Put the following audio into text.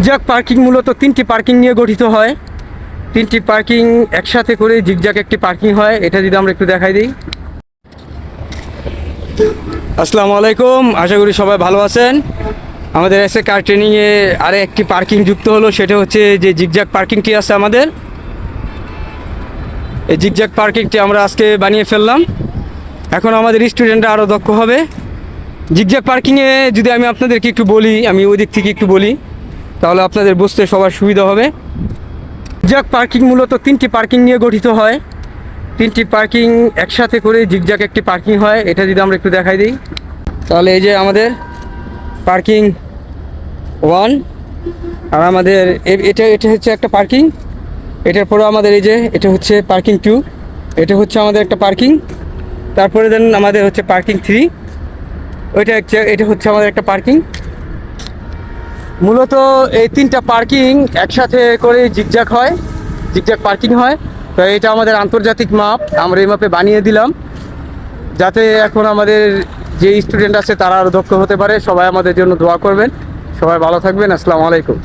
Zigzag parking মূলত তিনটি parking নিয়ে গঠিত হয়। তিনটি পার্কিং একসাথে করে জিগজ্যাগ একটি পার্কিং হয়। এটা যদি আমরা একটু দেখাই দিই। আসসালামু আলাইকুম, আশা করি সবাই ভালো আছেন। আমাদের এসএ কার ট্রেনিংয়ে আরে একটি পার্কিং যুক্ত হলো, সেটা হচ্ছে যে জিগজ্যাগ পার্কিংটি আছে আমাদের। এই জিগজ্যাগ পার্কিংটি আমরা আজকে বানিয়ে ফেললাম। এখন আমাদের স্টুডেন্টরা আরও দক্ষ হবে। জিগজ্যাগ পার্কিংয়ে যদি আমি আপনাদেরকে একটু বলি, আমি ওই দিক থেকে একটু বলি, তাহলে আপনাদের বুঝতে সবার সুবিধা হবে। জিগজ্যাগ পার্কিং মূলত তিনটি পার্কিং নিয়ে গঠিত হয়। তিনটি পার্কিং একসাথে করে জিগজ্যাগ একটি পার্কিং হয়। এটা যদি আমরা একটু দেখাই দিই, তাহলে এই যে আমাদের পার্কিং 1, আর আমাদের এটা হচ্ছে একটা পার্কিং। এটার পরে আমাদের এই যে এটা হচ্ছে পার্কিং 2, এটা হচ্ছে আমাদের একটা পার্কিং। তারপরে দেন আমাদের হচ্ছে পার্কিং 3, এটা হচ্ছে আমাদের একটা পার্কিং। মূলত এই তিনটা পার্কিং একসাথে করে জিগজ্যাগ হয়, জিগজ্যাগ পার্কিং হয়। তো এটা আমাদের আন্তর্জাতিক মাপ, আমরা এই মাপে বানিয়ে দিলাম, যাতে এখন আমাদের যে স্টুডেন্ট আছে তারা আরও দক্ষ হতে পারে। সবাই আমাদের জন্য দোয়া করবেন। সবাই ভালো থাকবেন। আসসালামু আলাইকুম।